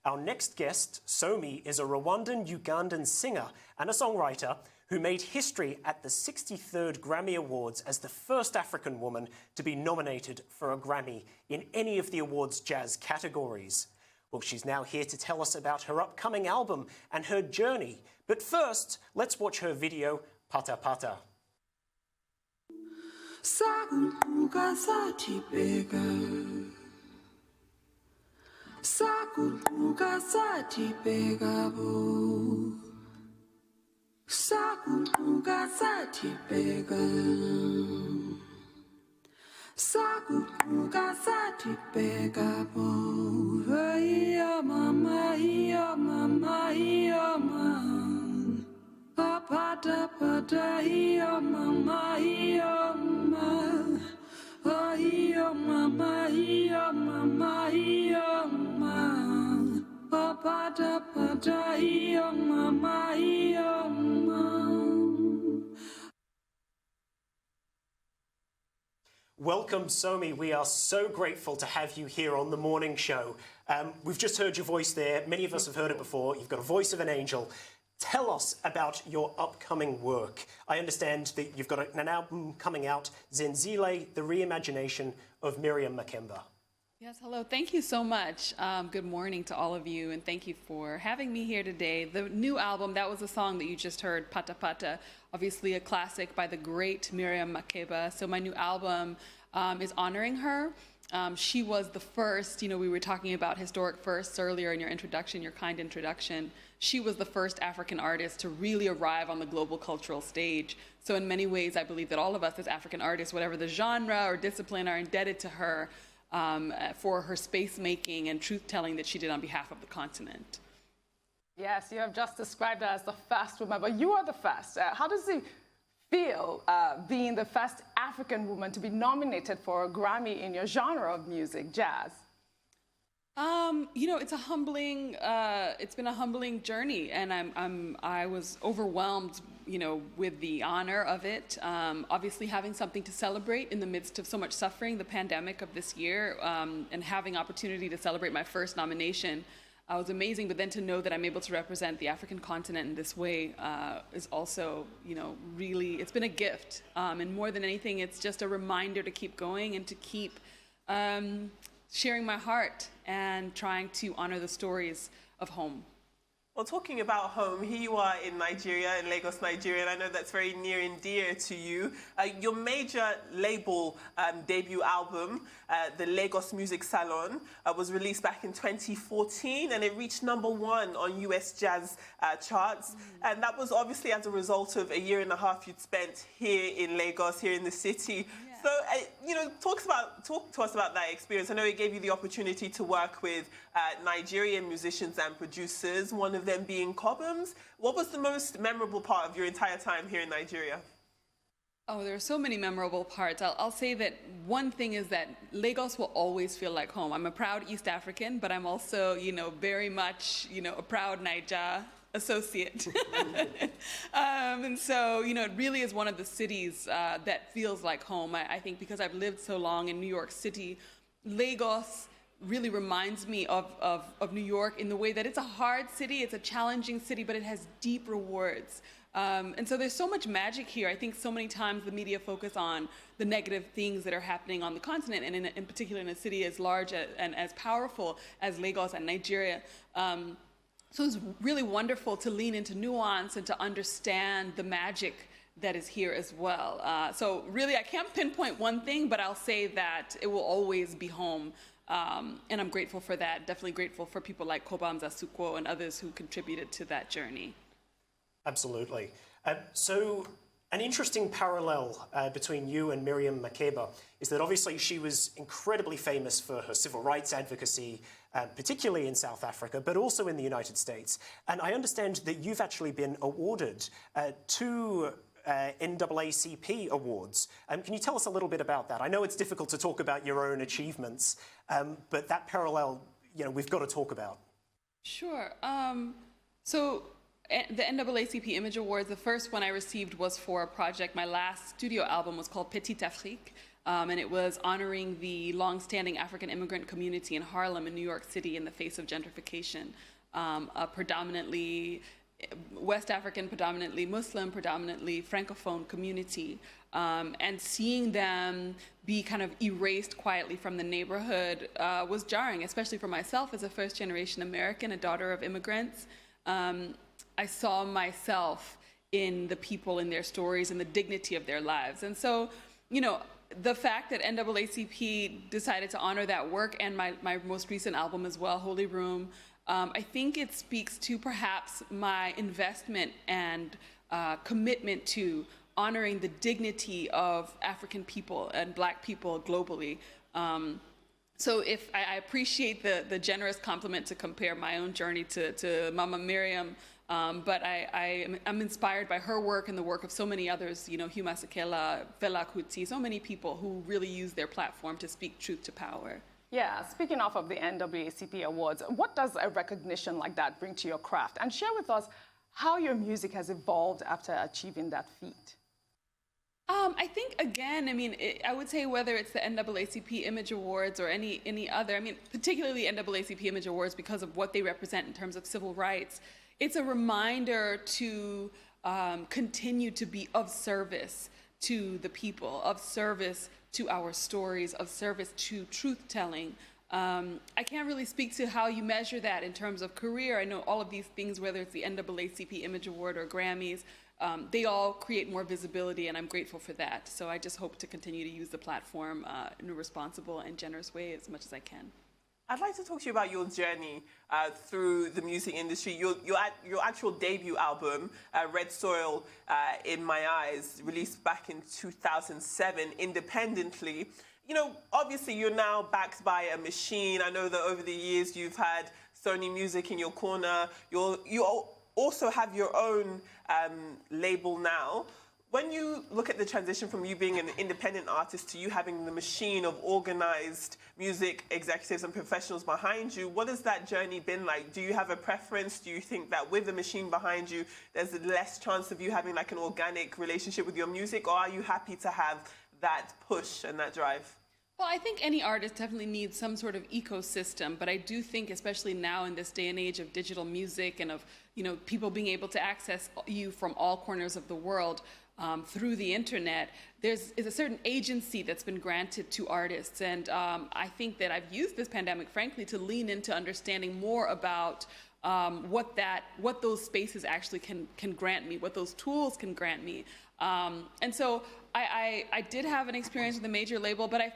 Our next guest, Somi, is a Rwandan-Ugandan singer and a songwriter who made history at the 63rd Grammy Awards as the first African woman to be nominated for a Grammy in any of the awards' jazz categories. Well, she's now here to tell us about her upcoming album and her journey. But first, let's watch her video, Pata Pata. Sakubuka satibeka Sakubuka satibeka bo Sakubuka satibeka Sakubuka satibeka bo Iya mama, iya mama, iya mama Pata pata, iya mama, iya mama Iya mama, iya mama, iya mama Pata pata, iya mama, iya mama. Welcome, Somi. We are so grateful to have you here on The Morning Show. We've just heard your voice there. Many of us have heard it before. You've got a voice of an angel. Tell us about your upcoming work. I understand that you've got an album coming out, Zenzile, the reimagination of Miriam Makeba. Yes, hello. Thank you so much. Good morning to all of you, and thank you for having me here today. The new album, that was a song that you just heard, Pata Pata, obviously a classic by the great Miriam Makeba. So my new album is honoring her. She was the first, we were talking about historic firsts earlier in your introduction, your kind introduction. She was the first African artist to really arrive on the global cultural stage. So in many ways, I believe that all of us as African artists, whatever the genre or discipline, are indebted to her for her space making and truth telling that she did on behalf of the continent. Yes, you have just described her as the first woman, but you are the first. How does it feel being the first African woman to be nominated for a Grammy in your genre of music, jazz? It's a humbling. It's been a humbling journey, and I was overwhelmed, with the honor of it. Obviously, having something to celebrate in the midst of so much suffering, the pandemic of this year, and having opportunity to celebrate my first nomination was amazing. But then to know that I'm able to represent the African continent in this way is also, really, it's been a gift. And more than anything, it's just a reminder to keep going and to keep sharing my heart and trying to honor the stories of home. Well, talking about home, here you are in Nigeria, in Lagos, Nigeria, and I know that's very near and dear to you. Your major label debut album, the Lagos Music Salon, was released back in 2014, and it reached #1 on US jazz charts. And that was obviously as a result of a year and a half you'd spent here in Lagos, here in the city. So, talk to us about that experience. I know it gave you the opportunity to work with Nigerian musicians and producers, one of them being Cobhams. What was the most memorable part of your entire time here in Nigeria? Oh, there are so many memorable parts. I'll say that one thing is that Lagos will always feel like home. I'm a proud East African, but I'm also, very much, a proud Naija associate. And so, it really is one of the cities that feels like home. I think because I've lived so long in New York City, Lagos really reminds me of New York in the way that it's a hard city, it's a challenging city, but it has deep rewards. And so there's so much magic here. I think so many times the media focus on the negative things that are happening on the continent, and in particular in a city as large and as powerful as Lagos and Nigeria. So it's really wonderful to lean into nuance and to understand the magic that is here as well. So really, I can't pinpoint one thing, but I'll say that it will always be home. And I'm grateful for that. Definitely grateful for people like Cobhams Asukwo and others who contributed to that journey. Absolutely. So an interesting parallel between you and Miriam Makeba is that obviously she was incredibly famous for her civil rights advocacy, particularly in South Africa, but also in the United States. And I understand that you've actually been awarded 2 NAACP awards. Can you tell us a little bit about that? I know it's difficult to talk about your own achievements, but that parallel, we've got to talk about. Sure. So the NAACP Image Awards, the first one I received was for a project. My last studio album was called Petite Afrique, and it was honoring the long-standing African immigrant community in Harlem in New York City in the face of gentrification. A predominantly West African, predominantly Muslim, predominantly Francophone community. And seeing them be kind of erased quietly from the neighborhood was jarring, especially for myself as a first-generation American, a daughter of immigrants. I saw myself in the people, in their stories, and the dignity of their lives. And so, you know, the fact that NAACP decided to honor that work, and my most recent album as well, Holy Room, I think it speaks to perhaps my investment and commitment to honoring the dignity of African people and Black people globally. So if I appreciate the generous compliment to compare my own journey to Mama Miriam, but I'm inspired by her work and the work of so many others, you know, Huma Sekela, Fela Kuti, so many people who really use their platform to speak truth to power. Yeah, speaking of the NAACP Awards, what does a recognition like that bring to your craft? And share with us how your music has evolved after achieving that feat. I think, again, I mean, I would say whether it's the NAACP Image Awards or any other, I mean, particularly NAACP Image Awards because of what they represent in terms of civil rights, it's a reminder to continue to be of service to the people, of service to our stories, of service to truth-telling. I can't really speak to how you measure that in terms of career. I know all of these things, whether it's the NAACP Image Award or Grammys, they all create more visibility, and I'm grateful for that. So I just hope to continue to use the platform in a responsible and generous way as much as I can. I'd like to talk to you about your journey through the music industry. Your actual debut album, Red Soil in My Eyes, released back in 2007 independently. You know, obviously you're now backed by a machine. I know that over the years you've had Sony Music in your corner. You also have your own label now. When you look at the transition from you being an independent artist to you having the machine of organized music executives and professionals behind you, what has that journey been like? Do you have a preference? Do you think that with the machine behind you, there's less chance of you having like an organic relationship with your music, or are you happy to have that push and that drive? Well, I think any artist definitely needs some sort of ecosystem, but I do think, especially now in this day and age of digital music and of, you know, people being able to access you from all corners of the world through the internet, there's a certain agency that's been granted to artists, and I think that I've used this pandemic, frankly, to lean into understanding more about what those spaces actually can grant me, what those tools can grant me, and so I did have an experience with a major label, but I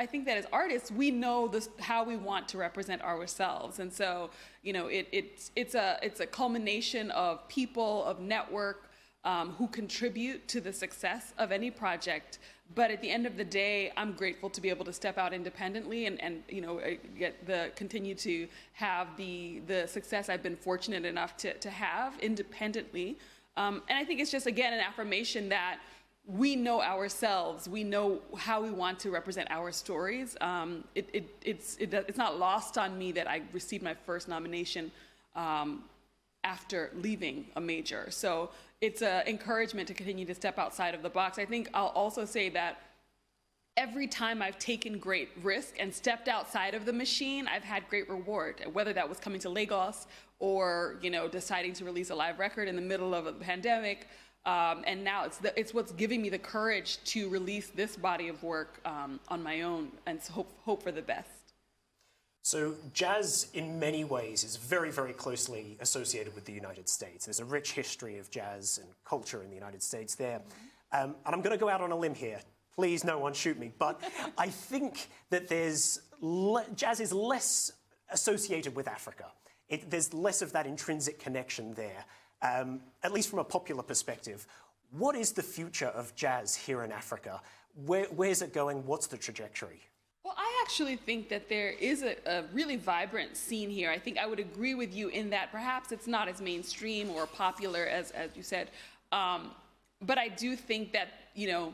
think that as artists, we know how we want to represent ourselves, and so, you know, it's a culmination of people, of network, who contribute to the success of any project. But at the end of the day, I'm grateful to be able to step out independently and you know, continue to have the success I've been fortunate enough to have independently. And I think it's just, again, an affirmation that we know ourselves, we know how we want to represent our stories. It's not lost on me that I received my first nomination after leaving a major. So it's an encouragement to continue to step outside of the box. I think I'll also say that every time I've taken great risk and stepped outside of the machine, I've had great reward, whether that was coming to Lagos or, you know, deciding to release a live record in the middle of a pandemic. And now it's what's giving me the courage to release this body of work on my own and hope for the best. So jazz, in many ways, is very, very closely associated with the United States. There's a rich history of jazz and culture in the United States there. And I'm going to go out on a limb here. Please, no one shoot me. But I think that jazz is less associated with Africa. There's less of that intrinsic connection there, at least from a popular perspective. What is the future of jazz here in Africa? Where's it going? What's the trajectory? Well, I actually think that there is a really vibrant scene here. I think I would agree with you in that perhaps it's not as mainstream or popular as you said. But I do think that, you know,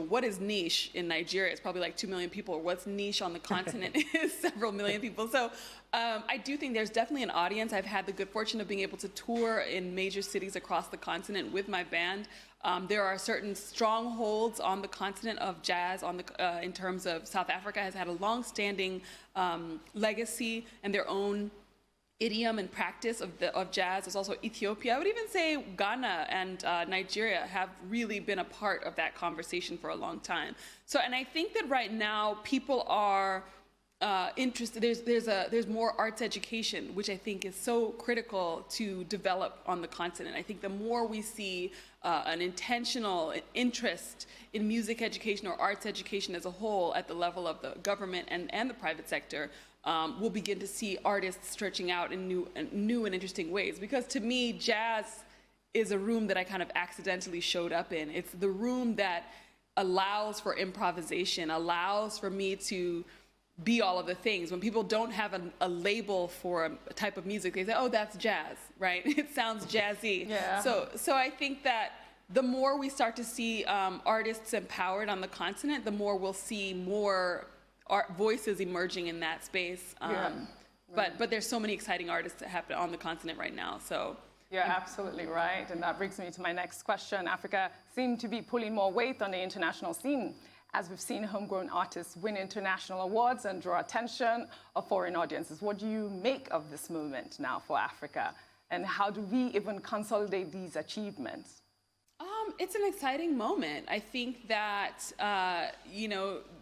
what is niche in Nigeria? It's probably like 2 million people. What's niche on the continent is several million people. So I do think there's definitely an audience. I've had the good fortune of being able to tour in major cities across the continent with my band. There are certain strongholds on the continent of jazz in terms of South Africa has had a long-standing legacy and their own idiom and practice of jazz. There's also Ethiopia. I would even say Ghana and Nigeria have really been a part of that conversation for a long time. So, and I think that right now people are interested. There's more arts education, which I think is so critical to develop on the continent. I think the more we see an intentional interest in music education or arts education as a whole at the level of the government and the private sector, we'll begin to see artists stretching out in new and interesting ways. Because to me, jazz is a room that I kind of accidentally showed up in. It's the room that allows for improvisation, allows for me to be all of the things. When people don't have a label for a type of music, they say, oh, that's jazz, right? It sounds jazzy. Yeah. So I think that the more we start to see artists empowered on the continent, the more we'll see more voices emerging in that space. But there's so many exciting artists that happen on the continent right now. So you're absolutely right. And that brings me to my next question. Africa seemed to be pulling more weight on the international scene, as we've seen homegrown artists win international awards and draw attention of foreign audiences. What do you make of this movement now for Africa? And how do we even consolidate these achievements? It's an exciting moment. I think that,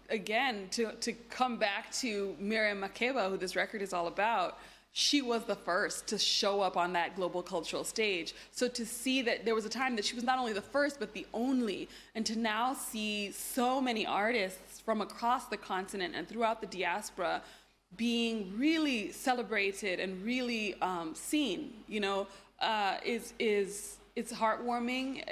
again, to come back to Miriam Makeba, who this record is all about, she was the first to show up on that global cultural stage. So to see that there was a time that she was not only the first, but the only, and to now see so many artists from across the continent and throughout the diaspora being really celebrated and really seen, it's heartwarming.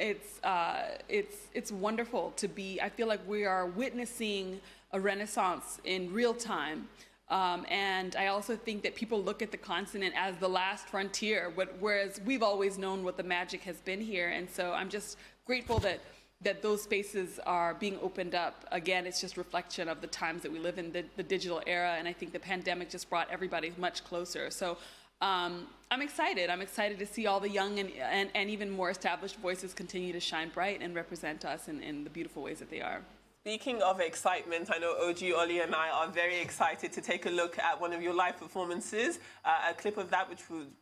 It's wonderful to be. I feel like we are witnessing a renaissance in real time. And I also think that people look at the continent as the last frontier, whereas we've always known what the magic has been here. And so I'm just grateful that those spaces are being opened up. Again, it's just reflection of the times that we live in, the digital era. And I think the pandemic just brought everybody much closer. So I'm excited. I'm excited to see all the young and even more established voices continue to shine bright and represent us in the beautiful ways that they are. Speaking of excitement, I know OG, Oli and I are very excited to take a look at one of your live performances, a clip of that,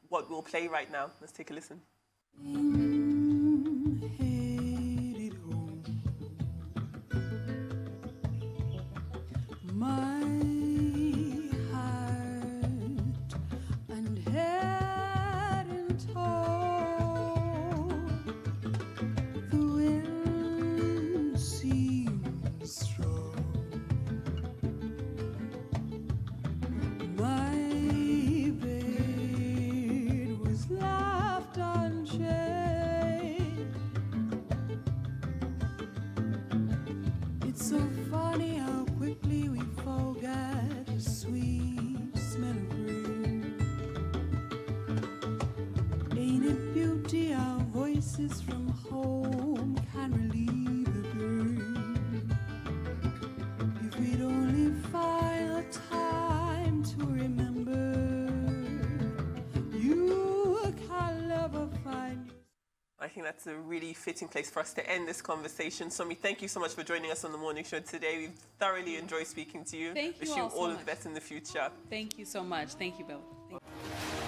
what we'll play right now. Let's take a listen. My heart and head and toe, the wind seems strong. My bed was left unchanged. It's so funny how quickly we forget the sweet smell of rain. Ain't it beauty our voices from home can relieve the pain? If we'd only find the time to remember, you can never find. I think that's a really fitting place for us to end this conversation. Somi, thank you so much for joining us on the morning show today. We've thoroughly enjoyed speaking to you. Thank you Wish you all so all of much. the best in the future. Thank you so much. Thank you, Bill. Thank you.